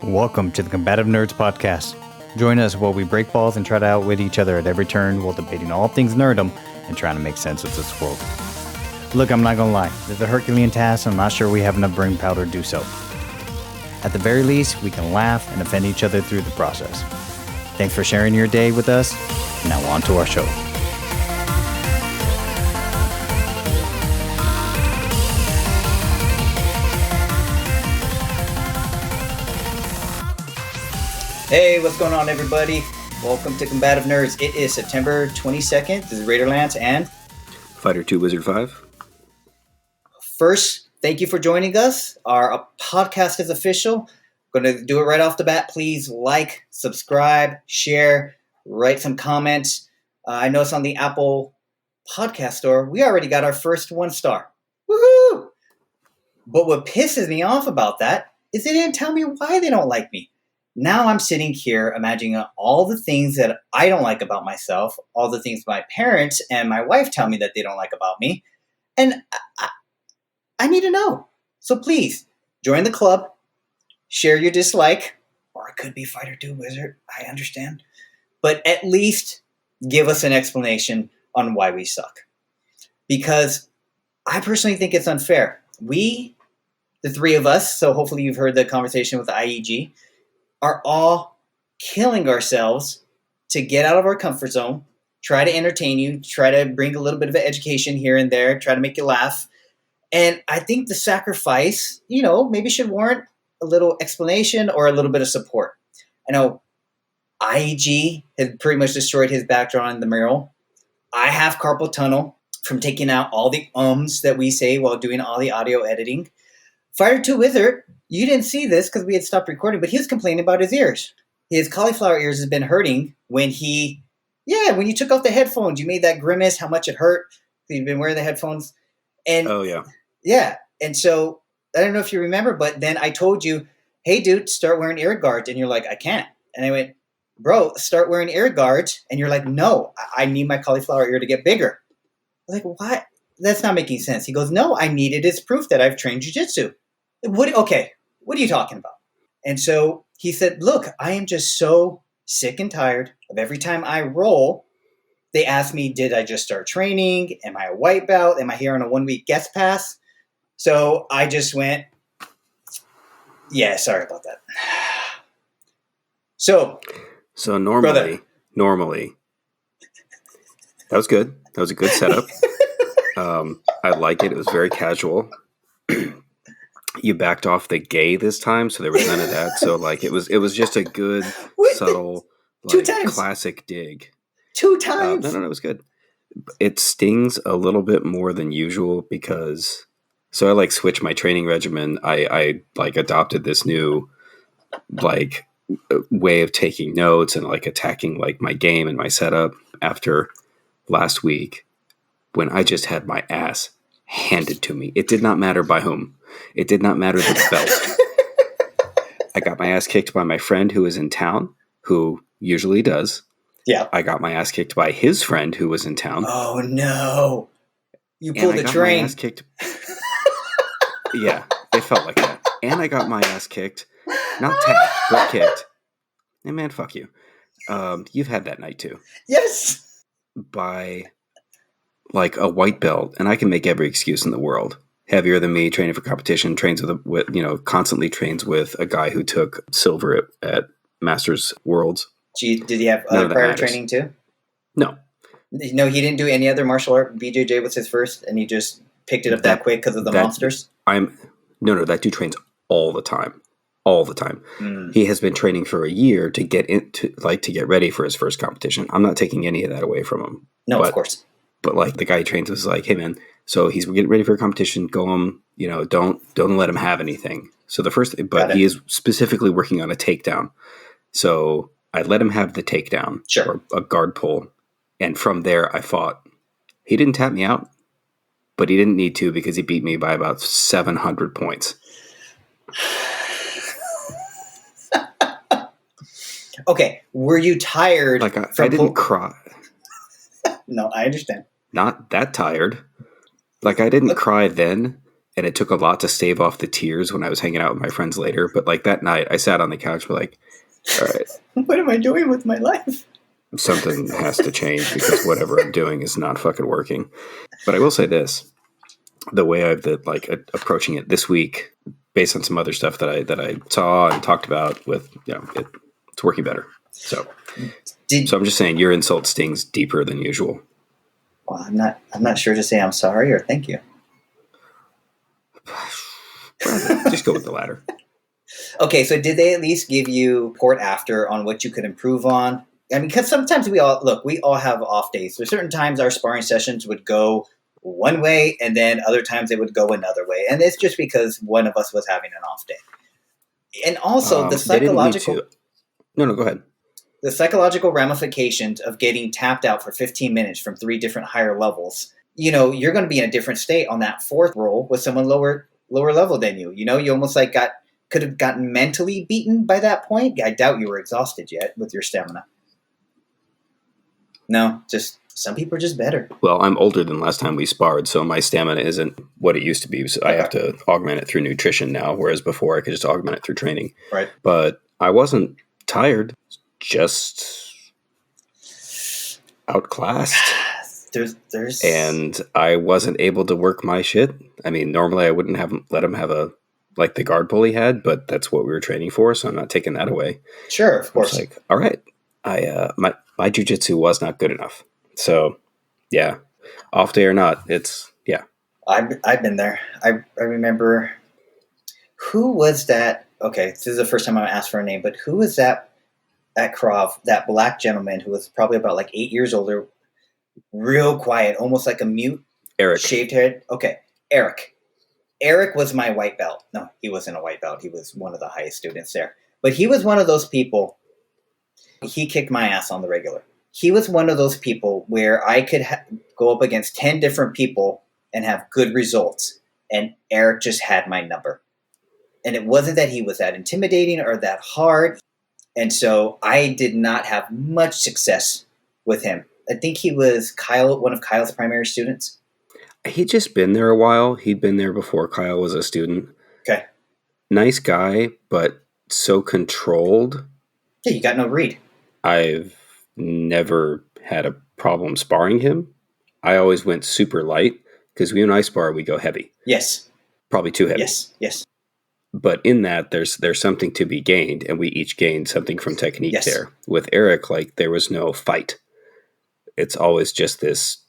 Welcome to the Combative Nerds Podcast. Join us while we break balls and try to outwit each other at every turn while debating all things nerdom and trying to make sense of this world. Look, I'm not gonna lie, this is a Herculean task and I'm not sure we have enough brain power to do so. At the very least, we can laugh and offend each other through the process. Thanks for sharing your day with us. Now on to our show. Hey, what's going on, everybody? Welcome to Combative Nerds. It is September 22nd. This is Raiderlance and Fighter2Wizard5. First, thank you for joining us. Our podcast is official. Going to do it right off the bat. Please like, subscribe, share, write some comments. I know it's on the Apple Podcast Store. We already got our first 1-star. Woohoo! But what pisses me off about that is they didn't tell me why they don't like me. Now I'm sitting here imagining all the things that I don't like about myself, all the things my parents and my wife tell me that they don't like about me, and I need to know. So please, join the club, share your dislike, or it could be Fighter2Wizard, I understand, but at least give us an explanation on why we suck. Because I personally think it's unfair. We, the three of us, so hopefully you've heard the conversation with the IEG, are all killing ourselves to get out of our comfort zone, try to entertain you, try to bring a little bit of education here and there, try to make you laugh. And I think the sacrifice, maybe should warrant a little explanation or a little bit of support. I know IEG has pretty much destroyed his back drawing the mural. I have carpal tunnel from taking out all the ums that we say while doing all the audio editing. Fighter2Wizard, you didn't see this because we had stopped recording, but he was complaining about his ears. His cauliflower ears has been hurting when when you took off the headphones, you made that grimace, how much it hurt. He's been wearing the headphones. And oh, yeah. Yeah. And so I don't know if you remember, but then I told you, hey, dude, start wearing ear guards. And you're like, I can't. And I went, bro, start wearing ear guards. And you're like, no, I need my cauliflower ear to get bigger. I was like, what? That's not making sense. He goes, no, I need it as proof that I've trained jiu-jitsu. Okay, what are you talking about? And so he said, look, I am just so sick and tired of every time I roll, they ask me, did I just start training? Am I a white belt? Am I here on a 1-week guest pass? So I just went, yeah, sorry about that. So normally, that was good. That was a good setup. I like it. It was very casual. You backed off the gay this time, so there was none of that. So it was just a good, subtle, classic dig. 2 times. No, it was good. It stings a little bit more than usual because, so I switched my training regimen. I adopted this new way of taking notes and attacking my game and my setup after last week when I just had my ass handed to me. It did not matter by whom. It did not matter the belt. I got my ass kicked by my friend who was in town, who usually does. Yeah. I got my ass kicked by his friend who was in town. Oh, no. You pulled the train. My ass kicked. Yeah, it felt like that. And I got my ass kicked. Not tapped, but kicked. And man, fuck you. You've had that night too. Yes. By a white belt, and I can make every excuse in the world. Heavier than me, training for competition, constantly trains with a guy who took silver at Masters Worlds. Did he have prior training too? No. No, he didn't do any other martial art. BJJ was his first, and he just picked it up that quick because of the monsters? No, that dude trains all the time. All the time. Mm. He has been training for a year to get ready for his first competition. I'm not taking any of that away from him. No, of course. But the guy he trains was like, hey man, so he's getting ready for a competition. Go don't let him have anything. So he is specifically working on a takedown. So I let him have the takedown, sure, or a guard pull, and from there I fought. He didn't tap me out, but he didn't need to because he beat me by about 700 points. Okay, were you tired? I didn't cry. No, I understand. Not that tired. I didn't cry then, And it took a lot to stave off the tears when I was hanging out with my friends later. But like that night, I sat on the couch, but like, all right, What am I doing with my life? something has to change because whatever I'm doing is not fucking working. But I will say this: the way I've approaching it this week, based on some other stuff that I saw and talked about with, it's working better. So I'm just saying your insult stings deeper than usual. Well, I'm not sure to say I'm sorry or thank you. Just go with the latter. Okay, so did they at least give you report after on what you could improve on? I mean, because sometimes we all have off days. There's certain times our sparring sessions would go one way, and then other times they would go another way, and it's just because one of us was having an off day. And also the psychological. No, go ahead. The psychological ramifications of getting tapped out for 15 minutes from 3 different higher levels. You're going to be in a different state on that 4th roll with someone lower level than you. You almost like could have gotten mentally beaten by that point. I doubt you were exhausted yet with your stamina. No, just some people are just better. Well, I'm older than last time we sparred, so my stamina isn't what it used to be. So I have to augment it through nutrition now, whereas before I could just augment it through training. Right. But I wasn't tired, just outclassed. And I wasn't able to work my shit. I mean, normally I wouldn't have let him have the guard pull he had, but that's what we were training for, so I'm not taking that away. Sure, of course. Like, all right, my jiu-jitsu was not good enough. So, yeah, off day or not, I've been there. I remember, who was that? Okay, this is the first time I'm asked for a name, but who was that at Krav? That black gentleman who was probably about like 8 years older, real quiet, almost like a mute. Eric. Shaved head. Okay, Eric. Eric was my white belt. No, he wasn't a white belt. He was one of the highest students there. But he was one of those people. He kicked my ass on the regular. He was one of those people where I could go up against 10 different people and have good results. And Eric just had my number. And it wasn't that he was that intimidating or that hard. And so I did not have much success with him. I think he was one of Kyle's primary students. He'd just been there a while. He'd been there before Kyle was a student. Okay. Nice guy, but so controlled. Yeah, you got no read. I've never had a problem sparring him. I always went super light because when I spar, we go heavy. Yes. Probably too heavy. Yes. But in that, there's something to be gained, and we each gained something from technique there. With Eric, there was no fight. It's always just this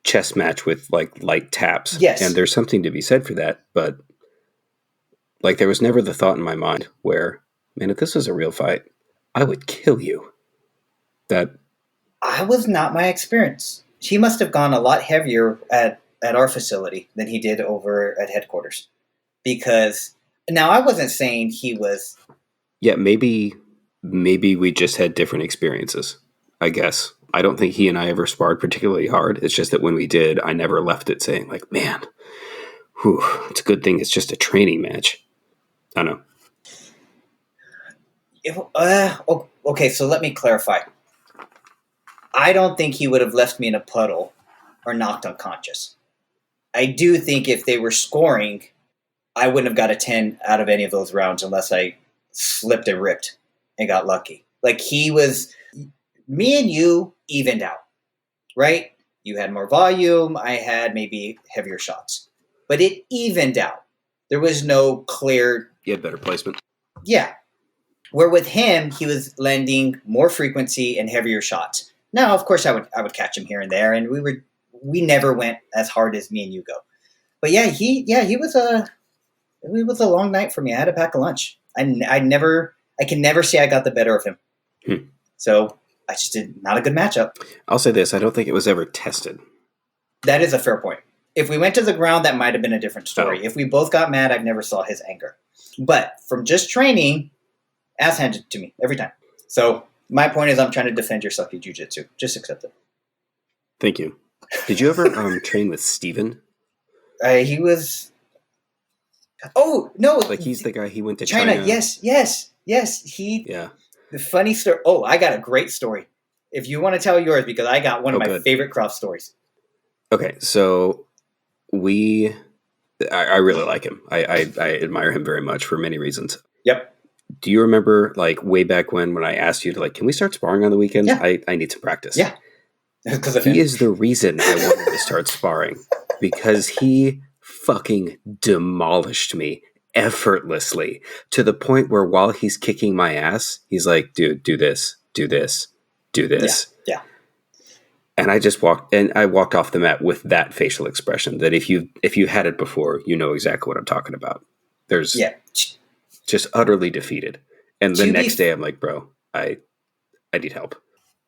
chess match with light taps. Yes. And there's something to be said for that, but there was never the thought in my mind where, man, if this was a real fight, I would kill you. That was not my experience. He must have gone a lot heavier at our facility than he did over at headquarters. Because now I wasn't saying he was. Yeah, maybe we just had different experiences, I guess. I don't think he and I ever sparred particularly hard. It's just that when we did, I never left it saying man, it's a good thing it's just a training match. I don't know. Okay, so let me clarify. I don't think he would have left me in a puddle or knocked unconscious. I do think if they were scoring, I wouldn't have got a 10 out of any of those rounds unless I slipped and ripped and got lucky. Me and you evened out, right? You had more volume. I had maybe heavier shots. But it evened out. There was no clear... You had better placement. Yeah. Where with him, he was lending more frequency and heavier shots. Now, of course, I would catch him here and there, and we never went as hard as me and you go. But yeah, it was a long night for me. I had to pack a lunch. I can never say I got the better of him. So I just did not a good matchup. I'll say this: I don't think it was ever tested. That is a fair point. If we went to the ground, that might have been a different story. Oh. If we both got mad, I never saw his anger. But from just training, ass handed to me every time. So my point is, I'm trying to defend your sucky jiu-jitsu. Just accept it. Thank you. Did you ever train with Steven? He was... Oh, no. He's the guy, he went to China. Yes. Yeah. The funny story... Oh, I got a great story. If you want to tell yours, because I got one of my favorite Krav stories. Okay, so we I really like him. I admire him very much for many reasons. Yep. Do you remember like way back when I asked you to like, can we start sparring on the weekends? Yeah. I need some practice. Yeah. Because of him. He is the reason I wanted to start sparring because he fucking demolished me effortlessly to the point where while he's kicking my ass, he's like, dude, do this, do this, do this. Yeah. And I just walked off the mat with that facial expression that if you had it before, you know exactly what I'm talking about. There's just utterly defeated. And the next day I'm like, bro, I need help.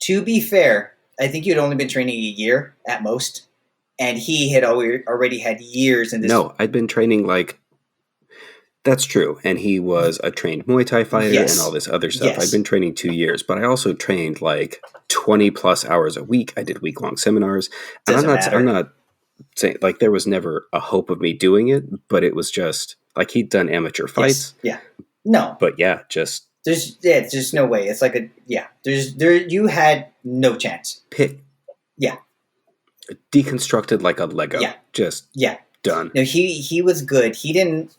To be fair, I think you'd only been training a year at most. And he had already had years in this. No, I'd been training like, that's true. And he was a trained Muay Thai fighter and all this other stuff. I'd been training 2 years, but I also trained like 20 plus hours a week. I did week-long seminars. And I'm not saying like there was never a hope of me doing it, but it was just like he'd done amateur fights. Yes. Yeah. No. But yeah, just there's no way. It's like you had no chance. Deconstructed like a Lego. Yeah. Just done. No, he was good. He didn't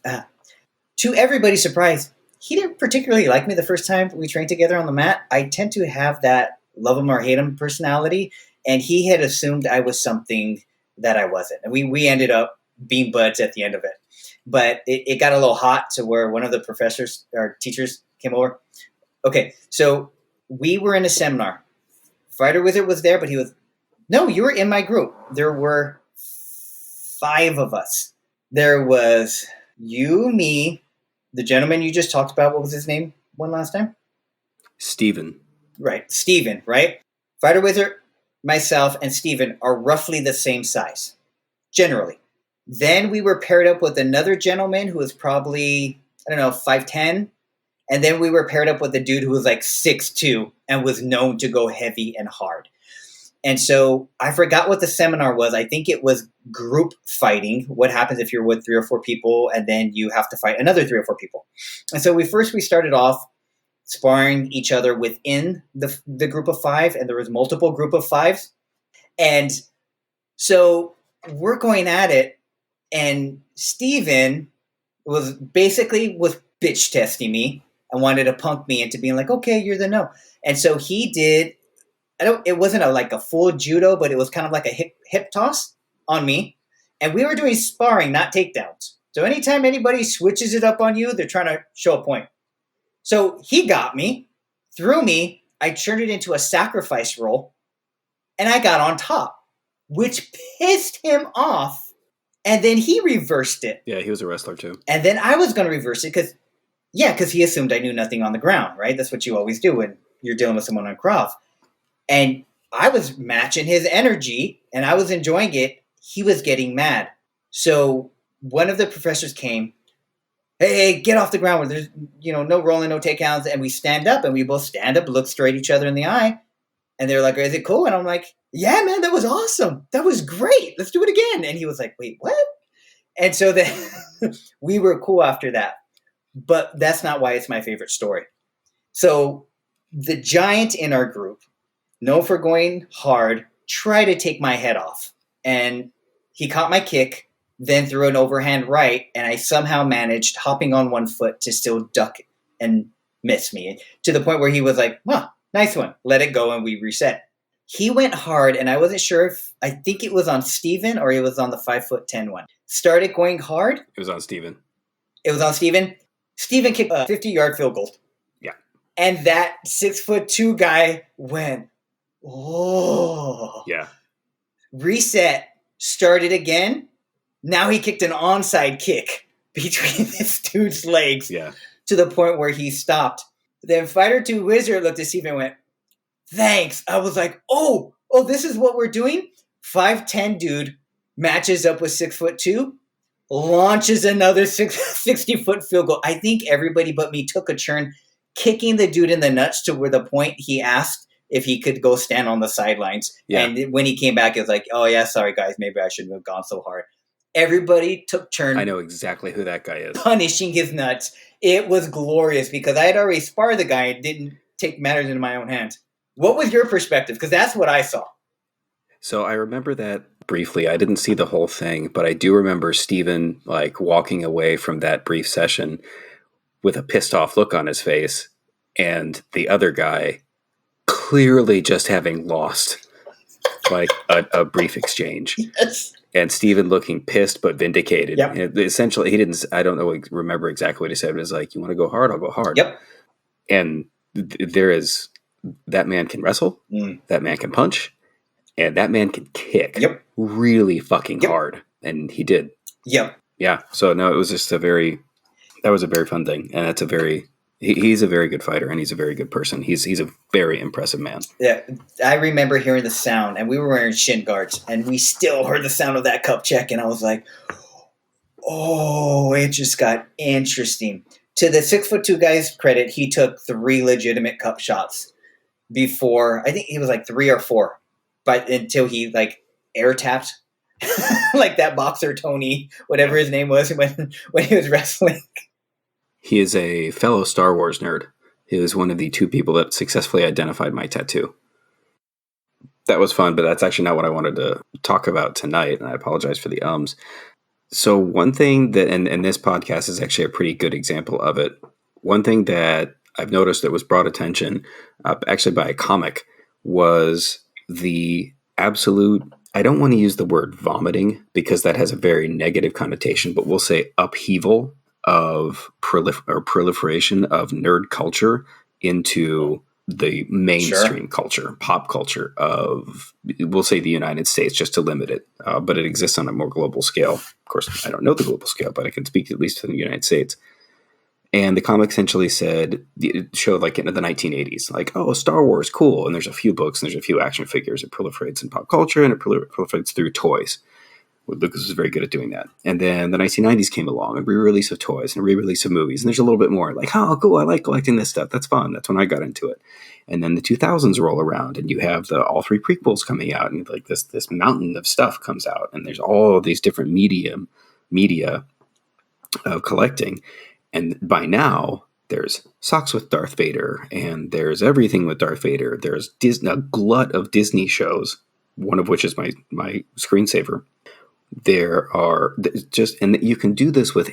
to everybody's surprise, he didn't particularly like me the first time we trained together on the mat. I tend to have that love him or hate him personality, and he had assumed I was something that I wasn't. And we ended up being buds at the end of it. But it got a little hot to where one of the professors or teachers came over. Okay, so we were in a seminar. Fighter2Wizard was there, but no, you were in my group. There were 5 of us. There was you, me, the gentleman you just talked about. What was his name one last time? Steven. Right, Steven, right? Fighter2Wizard, myself, and Steven are roughly the same size, generally. Then we were paired up with another gentleman who was probably, 5'10". And then we were paired up with a dude who was like 6'2" and was known to go heavy and hard. And so I forgot what the seminar was. I think it was group fighting. What happens if you're with 3 or 4 people and then you have to fight another 3 or 4 people? And so we started off sparring each other within the group of 5, and there was multiple group of 5s. And so we're going at it, and Steven was bitch testing me and wanted to punk me into being like, okay, you're the no. And so he did, it wasn't like a full judo, but it was kind of like a hip toss on me. And we were doing sparring, not takedowns. So anytime anybody switches it up on you, they're trying to show a point. So he got me, threw me, I turned it into a sacrifice roll, and I got on top, which pissed him off. And then he reversed it. Yeah, he was a wrestler too. And then I was going to reverse it because he assumed I knew nothing on the ground, right? That's what you always do when you're dealing with someone on Krav. And I was matching his energy, and I was enjoying it. He was getting mad. So one of the professors came, hey, get off the ground where there's, no rolling, no takedowns. And we stand up, and we both stand up, look straight each other in the eye. And they're like, is it cool? And I'm like, yeah, man, that was awesome. That was great. Let's do it again. And he was like, wait, what? And so then we were cool after that. But that's not why it's my favorite story. So the giant in our group, known for going hard, tried to take my head off. And he caught my kick, then threw an overhand right, and I somehow managed, hopping on one foot, to still duck and miss me, to the point where he was like, nice one, let it go, and we reset. He went hard, and I wasn't sure I think it was on Steven or it was on the 5'10" one. Started going hard. It was on Steven. It was on Steven. Steven kicked a 50-yard field goal. Yeah. And that 6'2" guy went, oh. Yeah. Reset, started again. Now he kicked an onside kick between this dude's legs to the point where he stopped. Then Fighter2Wizard looked at Steve and went, thanks. I was like, oh, this is what we're doing? 5'10" dude matches up with 6'2", launches another 60-foot field goal. I think everybody but me took a turn kicking the dude in the nuts to where the point he asked if he could go stand on the sidelines. Yeah. And when he came back, it was like, oh, yeah, sorry, guys, maybe I shouldn't have gone so hard. Everybody took turns. I know exactly who that guy is. Punishing his nuts. It was glorious because I had already sparred the guy and didn't take matters into my own hands. What was your perspective? Because that's what I saw. So I remember that briefly. I didn't see the whole thing, but I do remember Steven like walking away from that brief session with a pissed off look on his face, and the other guy clearly just having lost like a brief exchange. Yes. And Steven looking pissed but vindicated. Yep. Essentially, he didn't. I don't know. Remember exactly what he said. It was like, "You want to go hard? I'll go hard." Yep. And there is that man can wrestle. That man can punch, and that man can kick. Yep. Really fucking hard, and he did. Yep. Yeah. So no, it was just that was a very fun thing, and that's a very. He's a very good fighter, and he's a very good person. He's a very impressive man. Yeah, I remember hearing the sound, and we were wearing shin guards, and we still heard the sound of that cup check, and I was like, oh, it just got interesting. To the 6'2" guy's credit, he took 3 legitimate cup shots before, I think he was like 3 or 4, but until he like air tapped like that boxer Tony, whatever his name was when he was wrestling. He is a fellow Star Wars nerd. He was one of the 2 people that successfully identified my tattoo. That was fun, but that's actually not what I wanted to talk about tonight, and I apologize for the ums. So one thing that, and this podcast is actually a pretty good example of it, one thing that I've noticed that was brought attention, actually by a comic, was the absolute, I don't want to use the word vomiting, because that has a very negative connotation, but we'll say upheaval of proliferation of nerd culture into the mainstream culture, pop culture of, we'll say, the United States, just to limit it. But it exists on a more global scale. Of course, I don't know the global scale, but I can speak at least for the United States. And the comic essentially it showed like into the 1980s, like, oh, Star Wars, cool. And there's a few books and there's a few action figures. It proliferates in pop culture and it proliferates through toys. Lucas was very good at doing that. And then the 1990s came along, and re-release of toys and re-release of movies. And there's a little bit more like, oh, cool, I like collecting this stuff. That's fun. That's when I got into it. And then the 2000s roll around, and you have all 3 prequels coming out, and like this mountain of stuff comes out, and there's all of these different media of collecting. And by now, there's socks with Darth Vader, and there's everything with Darth Vader. There's a glut of Disney shows, one of which is my screensaver. There are and you can do this with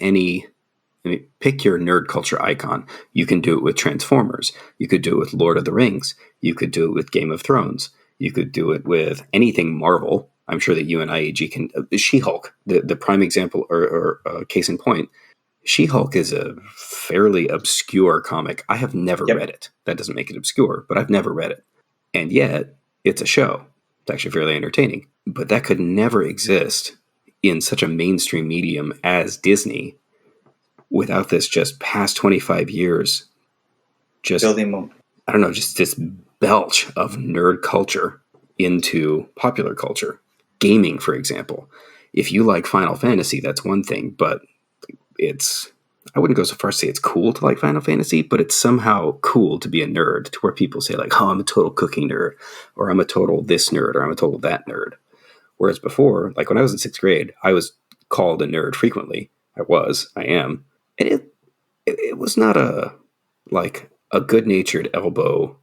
pick your nerd culture icon. You can do it with Transformers. You could do it with Lord of the Rings. You could do it with Game of Thrones. You could do it with anything Marvel. I'm sure that you and IAG can. She-Hulk, the prime example or case in point. She-Hulk is a fairly obscure comic. I have never read it. That doesn't make it obscure, but I've never read it. And yet, it's a show. It's actually fairly entertaining. But that could never exist in such a mainstream medium as Disney without this just past 25 years just building, I don't know, just this belch of nerd culture into popular culture. Gaming, for example. If you like Final Fantasy, that's one thing, but I wouldn't go so far as to say it's cool to like Final Fantasy, but it's somehow cool to be a nerd, to where people say like, oh, I'm a total cooking nerd, or I'm a total this nerd, or I'm a total that nerd. Whereas before, like when I was in 6th grade, I was called a nerd frequently. I am. And it was not a good-natured elbow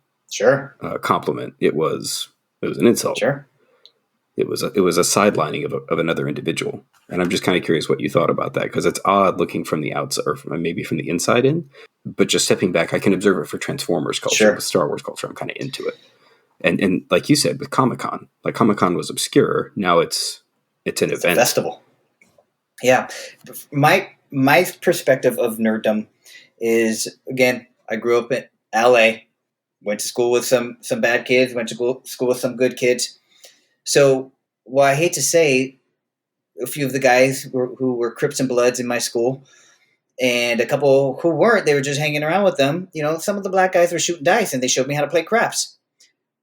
compliment. It was an insult. Sure. It was a sidelining of another individual. And I'm just kind of curious what you thought about that, because it's odd looking from the outside, or maybe from the inside in. But just stepping back, I can observe it for Transformers culture. Sure. With Star Wars culture, I'm kind of into it. And like you said, with Comic-Con, like Comic-Con was obscure. Now it's an event. A festival. Yeah. My perspective of nerddom is, again, I grew up in LA, went to school with some bad kids, went to school with some good kids. So, well, I hate to say, a few of the guys who were Crips and Bloods in my school, and a couple who weren't, they were just hanging around with them. You know, some of the black guys were shooting dice, and they showed me how to play craps.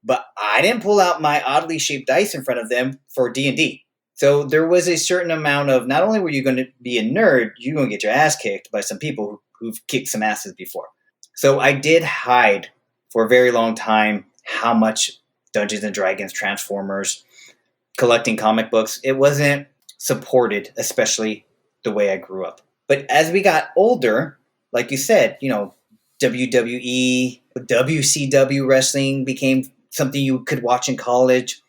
But I didn't pull out my oddly shaped dice in front of them for D&D. So there was a certain amount of, not only were you going to be a nerd, you're going to get your ass kicked by some people who've kicked some asses before. So I did hide for a very long time how much Dungeons and Dragons, Transformers, collecting comic books, it wasn't supported, especially the way I grew up. But as we got older, like you said, you know, WWE, WCW wrestling became something you could watch in college.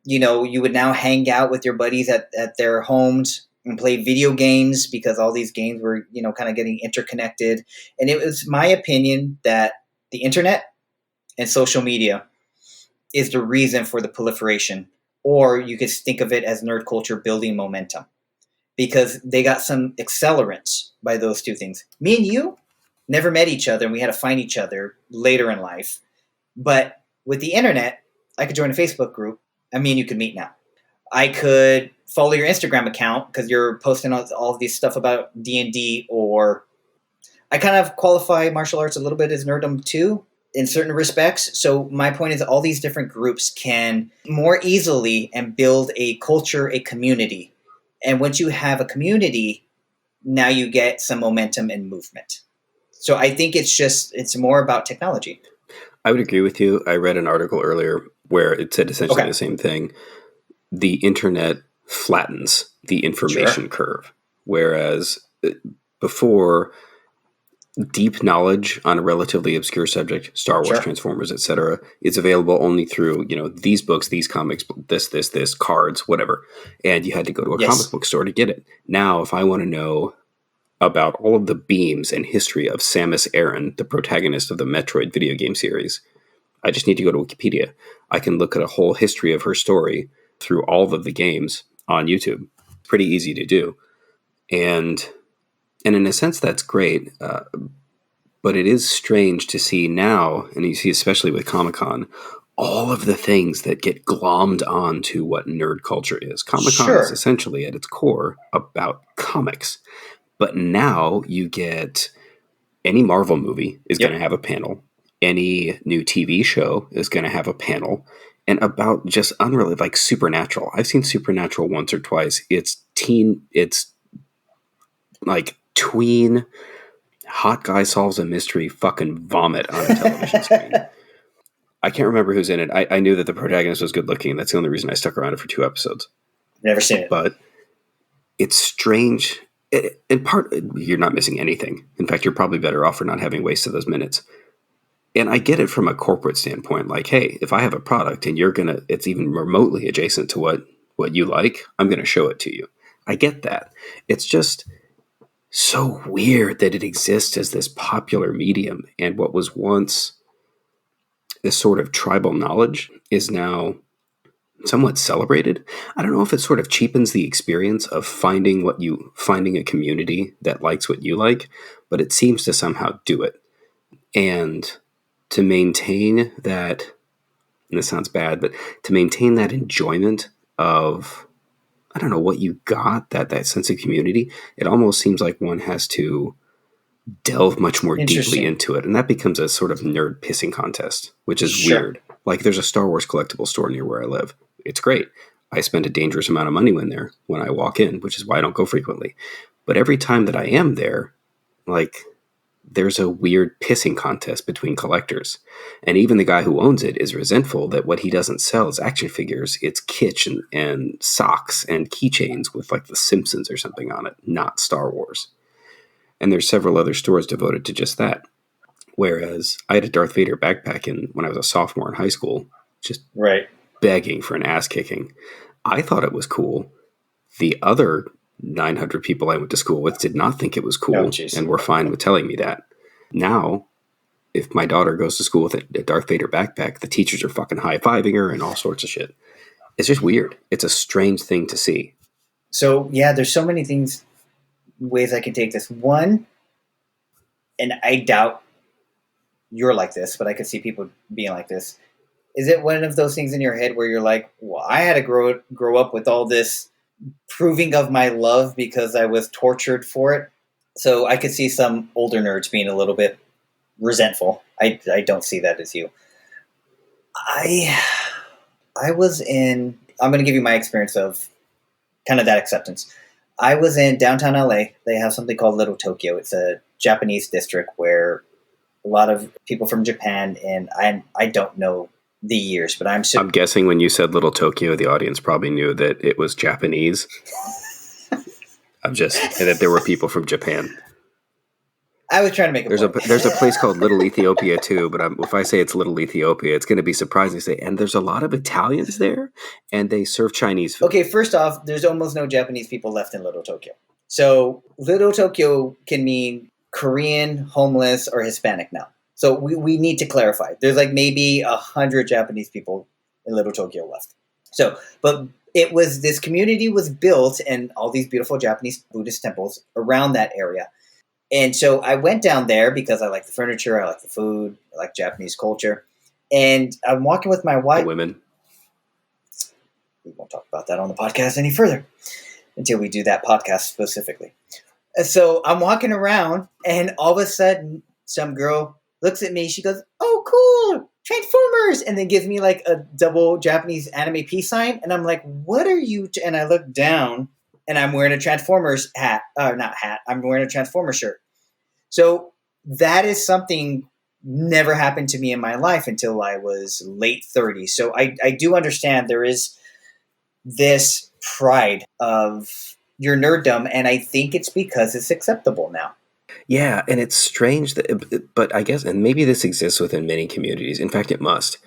You would now hang out with your buddies at their homes and play video games because all these games were, kind of getting interconnected. And it was my opinion that the internet and social media is the reason for the proliferation, or you could think of it as nerd culture building momentum, because they got some accelerants by those two things. Me and you never met each other, and we had to find each other later in life. But with the internet, I could join a Facebook group, and me and you could meet now. I could follow your Instagram account because you're posting all of these stuff about D&D, or I kind of qualify martial arts a little bit as nerdom too, in certain respects. So my point is that all these different groups can more easily and build a culture, a community. And once you have a community, now you get some momentum and movement. So I think it's more about technology. I would agree with you. I read an article earlier where it said essentially the same thing. The internet flattens the information curve, whereas before, deep knowledge on a relatively obscure subject, Star Wars, Transformers, etc., is available only through, these books, these comics, this, cards, whatever. And you had to go to a comic book store to get it. Now, if I want to know about all of the beams and history of Samus Aran, the protagonist of the Metroid video game series, I just need to go to Wikipedia. I can look at a whole history of her story through all of the games on YouTube. Pretty easy to do. And in a sense, that's great. But it is strange to see now, and you see especially with Comic-Con, all of the things that get glommed onto what nerd culture is. Comic-Con is essentially at its core about comics. But now you get any Marvel movie is going to have a panel. Any new TV show is going to have a panel. And about just unrelated, like Supernatural. I've seen Supernatural once or twice. It's like tween, hot guy solves a mystery, fucking vomit on a television screen. I can't remember who's in it. I knew that the protagonist was good looking. That's the only reason I stuck around it for 2 episodes. Never seen it. But it's strange. In part, you're not missing anything. In fact, you're probably better off for not having wasted those minutes. And I get it from a corporate standpoint. Like, hey, if I have a product and it's even remotely adjacent to what you like, I'm going to show it to you. I get that. It's just so weird that it exists as this popular medium, and what was once this sort of tribal knowledge is now somewhat celebrated. I don't know if it sort of cheapens the experience of finding a community that likes what you like, but it seems to somehow do it. And to maintain that, and this sounds bad, but to maintain that enjoyment of, I don't know, what you got, that sense of community, it almost seems like one has to delve much more deeply into it. And that becomes a sort of nerd pissing contest, which is weird. Like, there's a Star Wars collectible store near where I live. It's great. I spend a dangerous amount of money when I walk in, which is why I don't go frequently. But every time that I am there, like, there's a weird pissing contest between collectors. And even the guy who owns it is resentful that what he doesn't sell is action figures. It's kitsch and socks and keychains with like the Simpsons or something on it, not Star Wars. And there's several other stores devoted to just that. Whereas I had a Darth Vader backpack when I was a sophomore in high school, just begging for an ass kicking. I thought it was cool. The other 900 people I went to school with did not think it was cool and were fine with telling me that. Now, if my daughter goes to school with a Darth Vader backpack, the teachers are fucking high-fiving her and all sorts of shit. It's just weird. It's a strange thing to see. So, yeah, there's so many ways I can take this. One, and I doubt you're like this, but I could see people being like this. Is it one of those things in your head where you're like, well, I had to grow up with all this proving of my love because I was tortured for it? So I could see some older nerds being a little bit resentful. I don't see that as you. I was in, I'm going to give you my experience of kind of that acceptance. I was in downtown LA. They have something called Little Tokyo. It's a Japanese district where a lot of people from Japan, and I don't know the years, but I'm guessing when you said Little Tokyo, the audience probably knew that it was Japanese. That there were people from Japan. I was trying to make a point. There's a place called Little Ethiopia too, but if I say it's Little Ethiopia, it's going to be surprising to say. And there's a lot of Italians there, and they serve Chinese food. Okay, first off, there's almost no Japanese people left in Little Tokyo. So Little Tokyo can mean Korean, homeless, or Hispanic now. So we need to clarify. There's like maybe 100 Japanese people in Little Tokyo left. So, but this community was built and all these beautiful Japanese Buddhist temples around that area. And so I went down there because I like the furniture, I like the food, I like Japanese culture. And I'm walking with my wife. The women. We won't talk about that on the podcast any further until we do that podcast specifically. And so I'm walking around and all of a sudden some girl looks at me. She goes, "Oh, cool, Transformers." And then gives me like a double Japanese anime peace sign. And I'm like, "What are you?" And I look down and I'm wearing a Transformers hat. Not hat. I'm wearing a Transformer shirt. So that is something never happened to me in my life until I was late 30s. So I do understand there is this pride of your nerddom, and I think it's because it's acceptable now. Yeah, and it's strange but I guess, and maybe this exists within many communities. In fact, it must.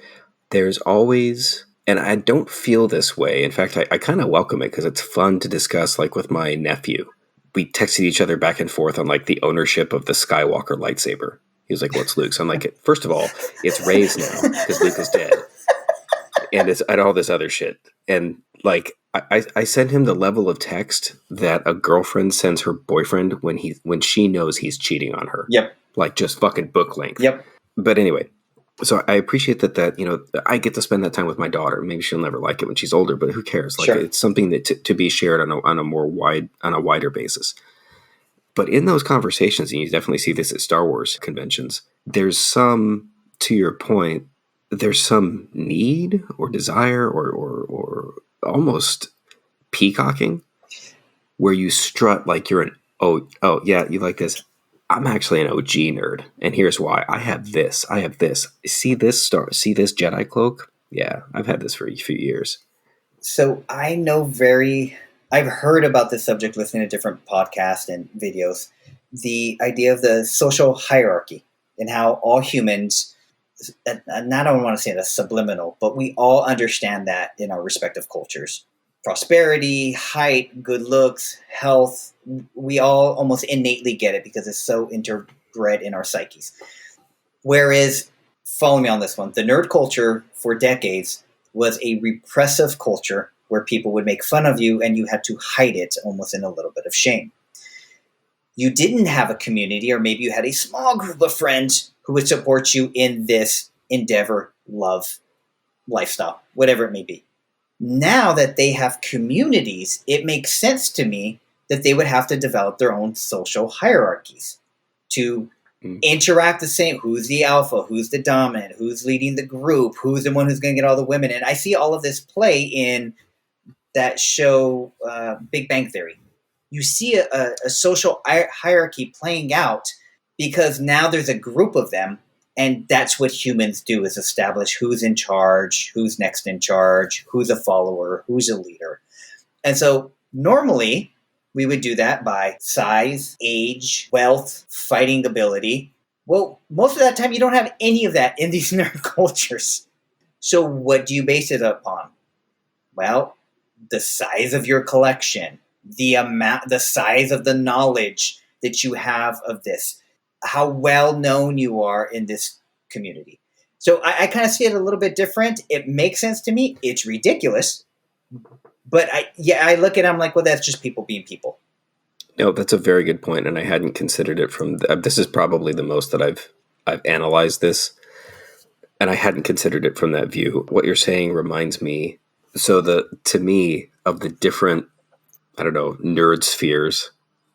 There's always, and I don't feel this way. In fact, I kind of welcome it because it's fun to discuss, like with my nephew. We texted each other back and forth on like the ownership of the Skywalker lightsaber. He was like, "What's Luke's?" I'm like, first of all, it's Rey's now because Luke is dead. And it's and all this other shit. And like I send him the level of text that a girlfriend sends her boyfriend when she knows he's cheating on her. Yep. Like just fucking book length. Yep. But anyway, so I appreciate that I get to spend that time with my daughter. Maybe she'll never like it when she's older, but who cares? Like, sure. It's something that to be shared on a wider basis. But in those conversations, and you definitely see this at Star Wars conventions, there's some, to your point, there's some need or desire or almost peacocking where you strut like you're oh yeah, you like this. I'm actually an OG nerd, and here's why. I have this. See this Jedi cloak? Yeah, I've had this for a few years. So I've heard about this subject listening to different podcasts and videos. The idea of the social hierarchy and how all humans, and I don't want to say that's subliminal, but we all understand that in our respective cultures. Prosperity, height, good looks, health, we all almost innately get it because it's so interbred in our psyches. Whereas, follow me on this one, the nerd culture for decades was a repressive culture where people would make fun of you and you had to hide it almost in a little bit of shame. You didn't have a community, or maybe you had a small group of friends who would support you in this endeavor, love, lifestyle, whatever it may be. Now that they have communities, it makes sense to me that they would have to develop their own social hierarchies to interact the same. Who's the alpha? Who's the dominant? Who's leading the group? Who's the one who's going to get all the women? And I see all of this play in that show, Big Bang Theory. You see a social hierarchy playing out because now there's a group of them, and that's what humans do, is establish who's in charge, who's next in charge, who's a follower, who's a leader. And so normally we would do that by size, age, wealth, fighting ability. Well, most of that time you don't have any of that in these nerd cultures. So what do you base it upon? Well, the size of your collection, the size of the knowledge that you have of this, how well known you are in this community. So I kind of see it a little bit different. It makes sense to me. It's ridiculous. But I look at it, I'm like, well, that's just people being people. No, that's a very good point, and I hadn't considered it from this is probably the most that I've analyzed this, and I hadn't considered it from that view. What you're saying reminds me, to me, of the different, I don't know, nerd spheres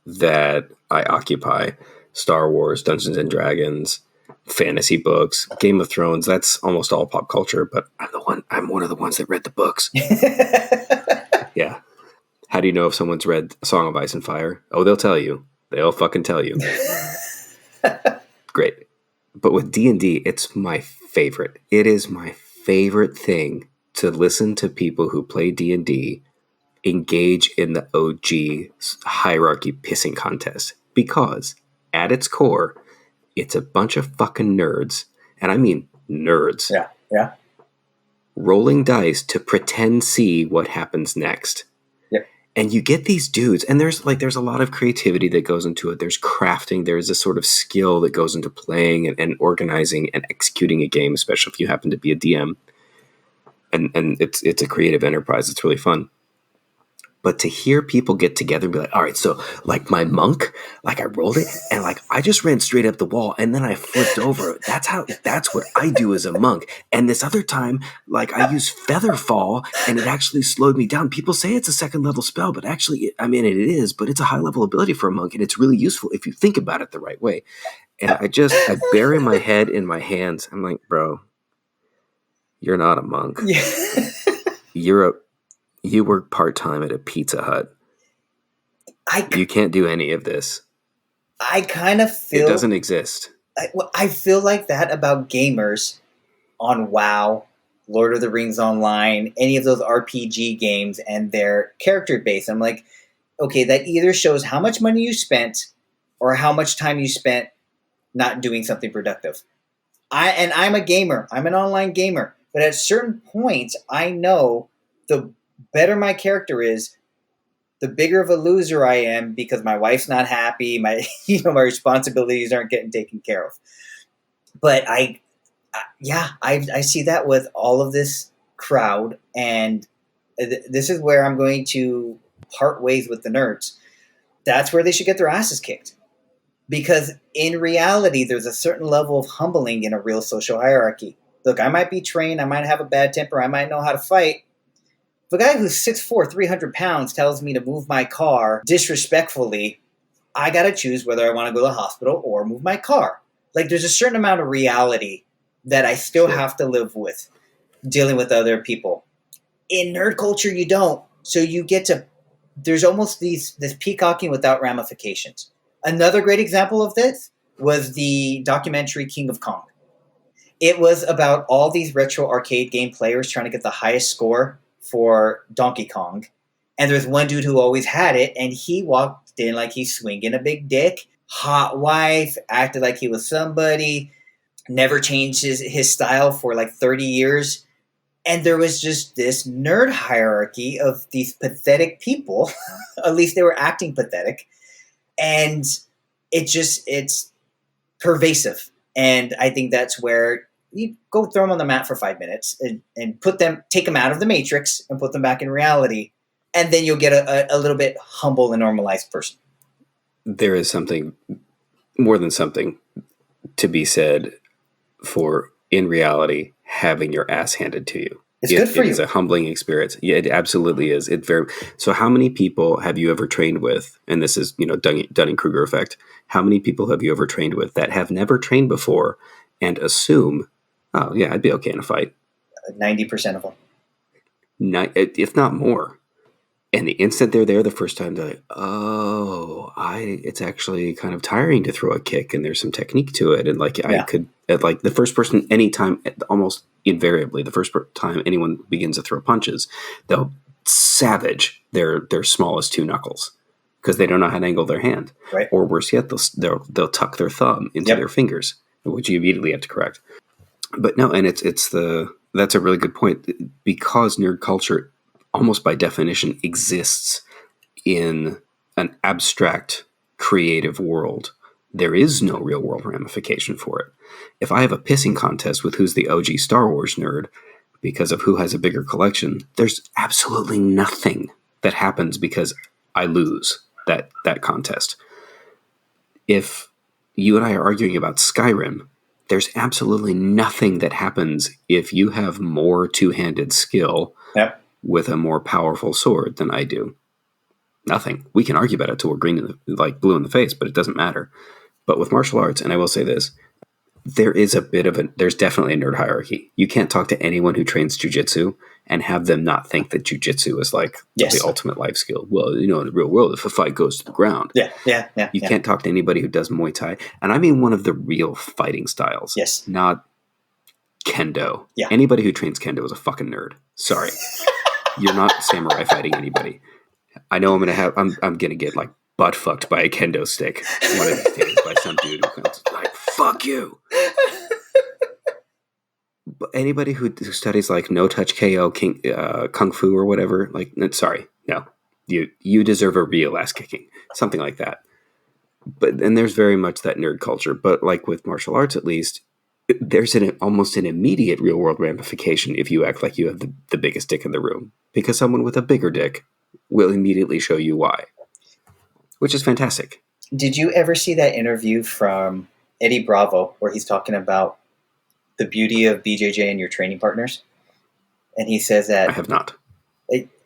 that I occupy. Star Wars, Dungeons and Dragons, fantasy books, Game of Thrones. That's almost all pop culture, but I'm one of the ones that read the books. Yeah. How do you know if someone's read A Song of Ice and Fire? Oh, they'll tell you. They'll fucking tell you. Great. But with D&D, it's my favorite. It is my favorite thing to listen to people who play D&D engage in the OG hierarchy pissing contest. Because at at its core, it's a bunch of fucking nerds, and I mean nerds, Yeah. rolling dice to pretend see what happens next. Yep. And you get these dudes, and there's a lot of creativity that goes into it. There's crafting. There's a sort of skill that goes into playing and organizing and executing a game, especially if you happen to be a DM. And it's a creative enterprise. It's really fun. But to hear people get together and be like, all right, so like my monk, like I rolled it and like I just ran straight up the wall and then I flipped over. That's what I do as a monk. And this other time, like I used feather fall and it actually slowed me down. People say it's a second level spell, but actually, I mean, it is, but it's a high level ability for a monk and it's really useful if you think about it the right way. And I bury my head in my hands. I'm like, bro, you're not a monk. Yeah. You work part-time at a Pizza Hut. You can't do any of this. I kind of feel... It doesn't exist. I feel like that about gamers on WoW, Lord of the Rings Online, any of those RPG games and their character base. I'm like, okay, that either shows how much money you spent or how much time you spent not doing something productive. I'm a gamer. I'm an online gamer. But at certain points, I know the better my character is, the bigger of a loser I am because my wife's not happy. My responsibilities aren't getting taken care of. But I see that with all of this crowd, and this is where I'm going to part ways with the nerds. That's where they should get their asses kicked, because in reality, there's a certain level of humbling in a real social hierarchy. Look, I might be trained, I might have a bad temper, I might know how to fight. If a guy who's 6'4", 300 pounds tells me to move my car disrespectfully, I got to choose whether I want to go to the hospital or move my car. Like, there's a certain amount of reality that I still have to live with, dealing with other people. In nerd culture, you don't. So you get to, there's almost this peacocking without ramifications. Another great example of this was the documentary King of Kong. It was about all these retro arcade game players trying to get the highest score for Donkey Kong. And there's one dude who always had it, and he walked in like he's swinging a big dick, hot wife, acted like he was somebody, never changed his style for like 30 years. And there was just this nerd hierarchy of these pathetic people. At least they were acting pathetic. And it's pervasive. And I think that's where you go throw them on the mat for 5 minutes and take them out of the matrix and put them back in reality. And then you'll get a little bit humble and normalized person. There is something, more than something, to be said for, in reality, having your ass handed to you. It's good for you. It is a humbling experience. Yeah, it absolutely is. So how many people have you ever trained with, and this is, Dunning-Kruger effect, how many people have you ever trained with that have never trained before and assume, oh, yeah, I'd be okay in a fight? 90% of them. If not more. And the instant they're there the first time, they're like, it's actually kind of tiring to throw a kick, and there's some technique to it. And I could, the first person, anytime, almost invariably, the first time anyone begins to throw punches, they'll savage their smallest two knuckles because they don't know how to angle their hand. Right. Or worse yet, they'll tuck their thumb into their fingers, which you immediately have to correct. But no, and that's a really good point, because nerd culture, almost by definition, exists in an abstract, creative world. There is no real world ramification for it. If I have a pissing contest with who's the OG Star Wars nerd because of who has a bigger collection, there's absolutely nothing that happens because I lose that contest. If you and I are arguing about Skyrim, there's absolutely nothing that happens if you have more two-handed skill with a more powerful sword than I do. Nothing. We can argue about it till we're blue in the face, but it doesn't matter. But with martial arts, and I will say this, there's definitely a nerd hierarchy. You can't talk to anyone who trains jujitsu and have them not think that jujitsu is the ultimate life skill. Well, in the real world, if a fight goes to the ground, you can't talk to anybody who does Muay Thai. And I mean one of the real fighting styles. Yes. Not kendo. Yeah. Anybody who trains kendo is a fucking nerd. Sorry. You're not samurai fighting anybody. I know I'm gonna get butt fucked by a kendo stick one of these days by some dude who comes like, fuck you. But anybody who studies like no touch KO, kung fu or whatever, like, sorry, no, you deserve a real ass kicking, something like that. But and there's very much that nerd culture. But like with martial arts, at least, there's almost an immediate real world ramification if you act like you have the biggest dick in the room, because someone with a bigger dick will immediately show you why, which is fantastic. Did you ever see that interview from Eddie Bravo where he's talking about the beauty of BJJ and your training partners? And he says that... I have not.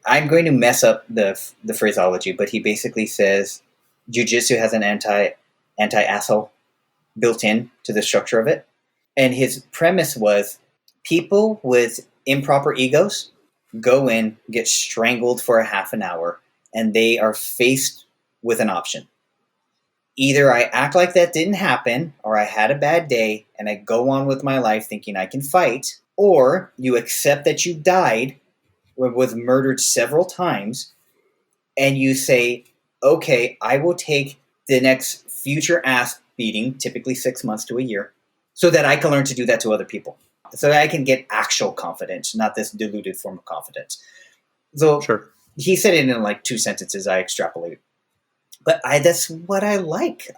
I'm going to mess up the phraseology, but he basically says jiu-jitsu has an anti-asshole built in to the structure of it. And his premise was people with improper egos go in, get strangled for a half an hour, and they are faced with an option. Either I act like that didn't happen, or I had a bad day, and I go on with my life thinking I can fight, or you accept that you died, was murdered several times, and you say, okay, I will take the next future ass beating, typically 6 months to a year, so that I can learn to do that to other people. So that I can get actual confidence, not this diluted form of confidence. So sure. He said it in like 2 sentences. I extrapolated. But that's what I like.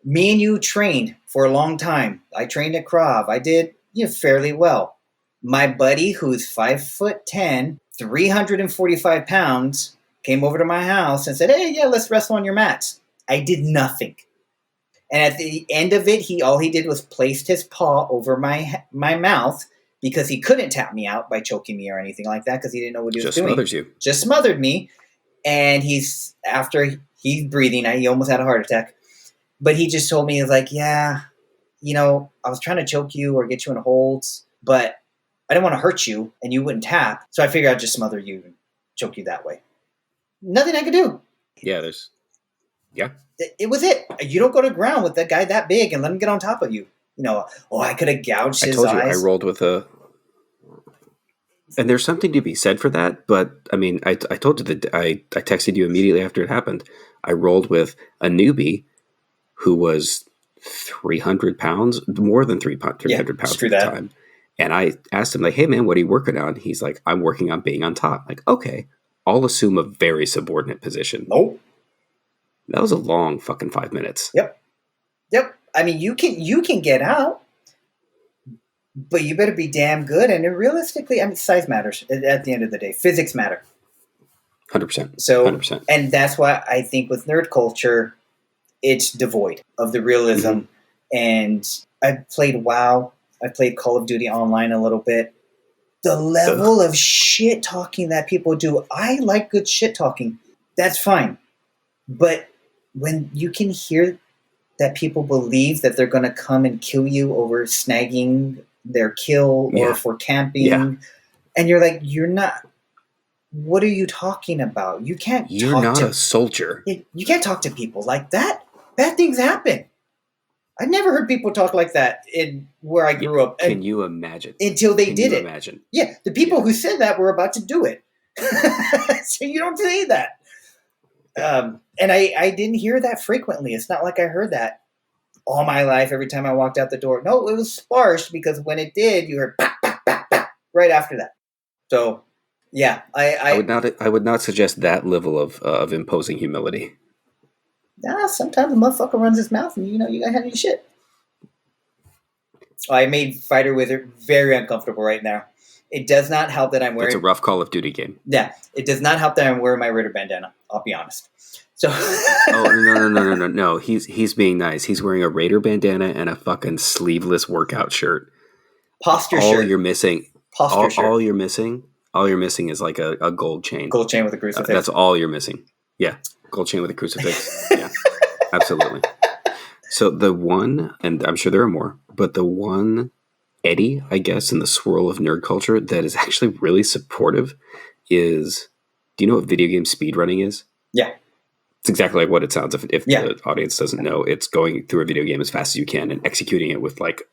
Me and you trained for a long time. I trained at Krav. I did fairly well. My buddy, who's 5'10", 345 pounds, came over to my house and said, hey, yeah, let's wrestle on your mats. I did nothing. And at the end of it, all he did was placed his paw over my mouth because he couldn't tap me out by choking me or anything like that because he didn't know what he was doing. Just smothers you. Just smothered me. And he's breathing. He almost had a heart attack. But he just told me, he was like, yeah, I was trying to choke you or get you in holds, but I didn't want to hurt you and you wouldn't tap. So I figured I'd just smother you and choke you that way. Nothing I could do. Yeah, It was it. You don't go to ground with that guy that big and let him get on top of you. I could have gouged his eyes. I told you I rolled with a... And there's something to be said for that, but I mean, I told you that I texted you immediately after it happened. I rolled with a newbie who was 300 pounds, more than 300 pounds at the time. And I asked him, like, hey, man, what are you working on? He's like, I'm working on being on top. Like, okay, I'll assume a very subordinate position. Nope. That was a long fucking 5 minutes. Yep. I mean, you can get out, but you better be damn good. And realistically, I mean, size matters at the end of the day. Physics matter. 100%. So, 100%. And that's why I think with nerd culture, it's devoid of the realism. Mm-hmm. And I played WoW. I played Call of Duty Online a little bit. The level of shit talking that people do, I like good shit talking. That's fine. But when you can hear that people believe that they're going to come and kill you over snagging their kill or for camping, and you're like, you're not, what are you talking about? You can't You're not a soldier. You can't talk to people like that. Bad things happen. I never heard people talk like that in where I grew up. Can you imagine? Until they did it. Imagine? Yeah, the people who said that were about to do it. So you don't say that. And I didn't hear that frequently. It's not like I heard that all my life every time I walked out the door. No, it was sparse because when it did, you heard bah, bah, bah, bah, right after that. So, yeah. I would not suggest that level of imposing humility. Nah, sometimes a motherfucker runs his mouth and you gotta have your shit. I made Fighter2Wizard very uncomfortable right now. It does not help that I'm wearing... It's a rough Call of Duty game. Yeah. It does not help that I'm wearing my Raider bandana. I'll be honest. So... No. He's being nice. He's wearing a Raider bandana and a fucking sleeveless workout shirt. Posture all shirt. You're missing... Posture shirt. All you're missing is like a gold chain. Gold chain with a crucifix. That's all you're missing. Yeah. Gold chain with a crucifix. Yeah. Absolutely. So the one, and I'm sure there are more, but the one... Eddie, I guess, in the swirl of nerd culture that is actually really supportive is, do you know what video game speedrunning is? Yeah. It's exactly like what it sounds. If the audience doesn't know, it's going through a video game as fast as you can and executing it with like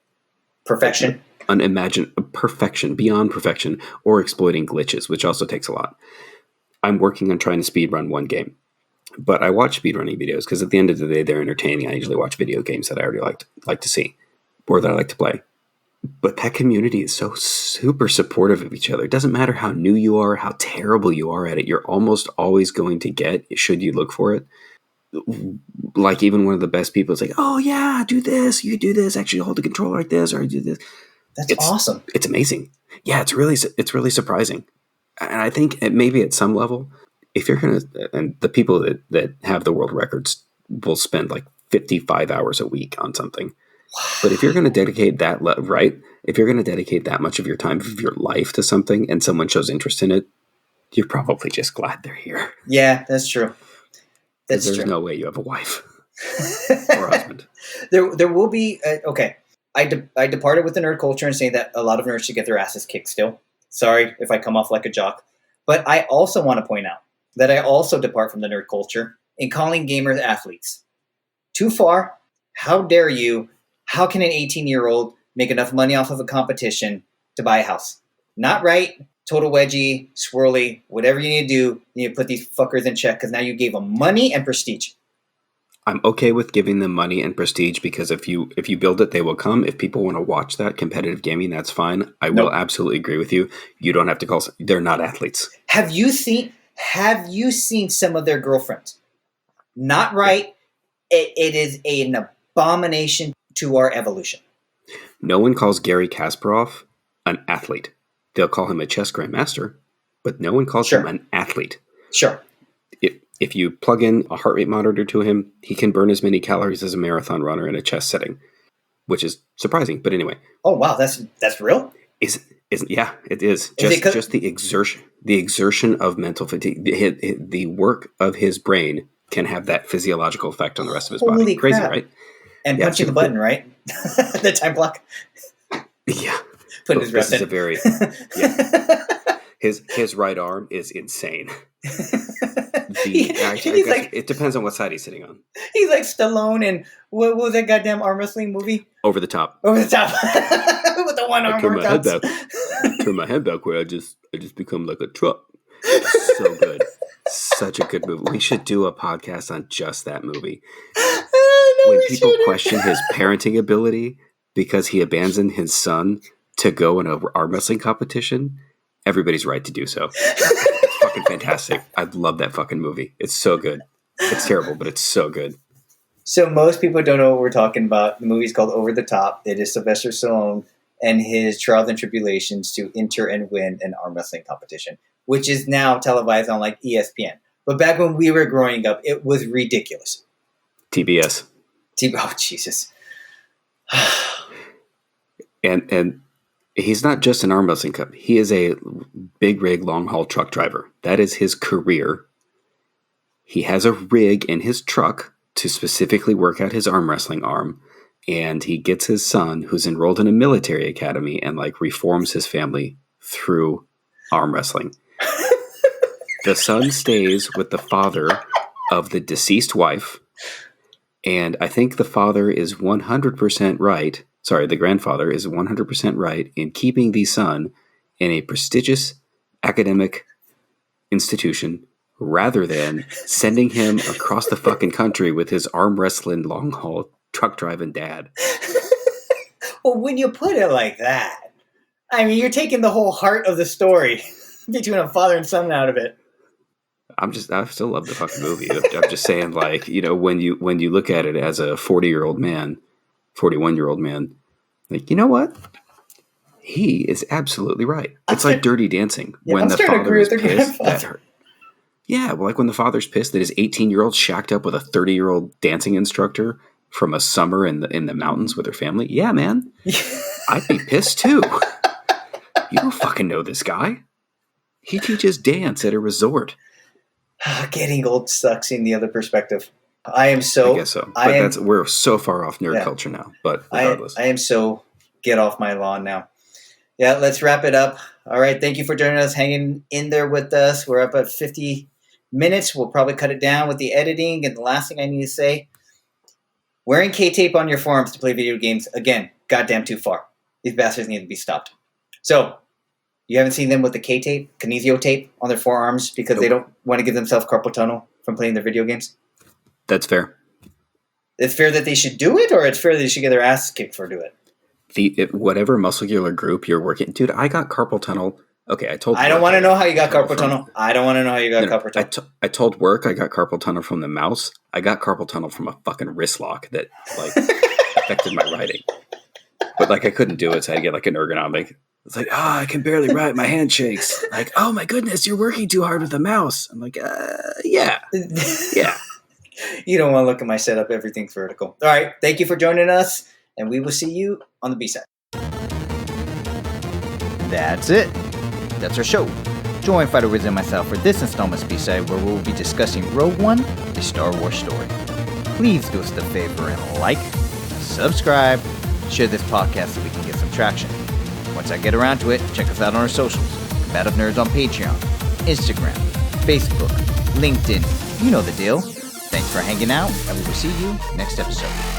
perfection, perfection, beyond perfection, or exploiting glitches, which also takes a lot. I'm working on trying to speedrun one game. But I watch speedrunning videos because at the end of the day, they're entertaining. I usually watch video games that I already like to see or that I like to play. But that community is so super supportive of each other. It doesn't matter how new you are, how terrible you are at it. You're almost always going to get, should you look for it. Like even one of the best people is like, oh yeah, do this. You do this. Actually hold the controller like this, or do this. That's awesome. It's amazing. Yeah, it's really surprising. And I think maybe at some level, if you're going to, and the people that have the world records will spend like 55 hours a week on something. But if you're going to dedicate that, right? If you're going to dedicate that much of your time, of your life to something and someone shows interest in it, you're probably just glad they're here. Yeah, that's true. There's no way you have a wife or husband. There will be, okay. I departed with the nerd culture and saying that a lot of nerds should get their asses kicked still. Sorry if I come off like a jock. But I also want to point out that I also depart from the nerd culture in calling gamers athletes. Too far. How dare you? How can an 18-year-old make enough money off of a competition to buy a house? Not right. Total wedgie, swirly, whatever you need to do, you need to put these fuckers in check because now you gave them money and prestige. I'm okay with giving them money and prestige because if you build it, they will come. If people want to watch that competitive gaming, that's fine. I will absolutely agree with you. You don't have to call. They're not athletes. Have you seen some of their girlfriends? Not right. It is an abomination to our evolution. No one calls Gary Kasparov an athlete. They'll call him a chess grandmaster, but no one calls him an athlete. Sure. If you plug in a heart rate monitor to him, he can burn as many calories as a marathon runner in a chess setting, which is surprising. But anyway. Oh wow, that's real? Yeah, it is. Just the exertion of mental fatigue. The work of his brain can have that physiological effect on the rest of his body. Holy Crazy, crap. right? And punching the button, right? The time block. Yeah. Putting his reps in. His right arm is insane. It depends on what side he's sitting on. He's like Stallone and what was that goddamn arm wrestling movie? Over the Top. With the one arm workouts. Turn my head back where I just become like a truck. So good. Such a good movie. We should do a podcast on just that movie. When people question his parenting ability because he abandoned his son to go in an arm wrestling competition, everybody's right to do so. It's fucking fantastic. I love that fucking movie. It's so good. It's terrible, but it's so good. So most people don't know what we're talking about. The movie's called Over the Top. It is Sylvester Stallone and his trials and tribulations to enter and win an arm wrestling competition, which is now televised on like ESPN. But back when we were growing up, it was ridiculous. TBS. Oh, Jesus. And he's not just an arm wrestling cup. He is a big rig long haul truck driver. That is his career. He has a rig in his truck to specifically work out his arm wrestling arm. And he gets his son, who's enrolled in a military academy, and like reforms his family through arm wrestling. The son stays with the father of the deceased wife. And I think the father is 100% right. Sorry, the grandfather is 100% right in keeping the son in a prestigious academic institution rather than sending him across the fucking country with his arm wrestling long haul truck driving dad. Well, when you put it like that, I mean, you're taking the whole heart of the story between a father and son out of it. I still love the fucking movie. I'm just saying, like, you know, when you look at it as a 41-year-old man, like, you know what? He is absolutely right. It's like Dirty Dancing. When the father is pissed like when the father's pissed that his 18-year-old shacked up with a 30-year-old dancing instructor from a summer in the mountains with her family. Yeah, man. I'd be pissed too. You don't fucking know this guy. He teaches dance at a resort. Getting old sucks in the other perspective. I guess so. But we're so far off nerd culture now. But regardless. I am so get off my lawn now. Yeah, let's wrap it up. All right. Thank you for joining us, hanging in there with us. We're up at 50 minutes. We'll probably cut it down with the editing. And the last thing I need to say, wearing K-tape on your forearms to play video games, again, goddamn too far. These bastards need to be stopped. So, you haven't seen them with the K-tape, kinesio tape on their forearms because they don't want to give themselves carpal tunnel from playing their video games? That's fair. It's fair that they should do it, or it's fair that they should get their ass kicked for doing it? Whatever muscular group you're working, dude. I got carpal tunnel. Okay, I don't want to know how you got carpal tunnel. I don't want to know how you got carpal tunnel. I told work I got carpal tunnel from the mouse. I got carpal tunnel from a fucking wrist lock that like affected my writing. But like I couldn't do it, so I had to get like an ergonomic. It's like, I can barely write. My hand shakes. Like, oh my goodness, you're working too hard with the mouse. I'm like, yeah. You don't want to look at my setup. Everything's vertical. All right. Thank you for joining us, and we will see you on the B-side. That's it. That's our show. Join Fighter Wizard and myself for this installment's B-side, where we will be discussing Rogue One, a Star Wars story. Please do us the favor and like, subscribe, share this podcast so we can get some traction. Once I get around to it, check us out on our socials. Bat of Nerds on Patreon, Instagram, Facebook, LinkedIn. You know the deal. Thanks for hanging out, and we will see you next episode.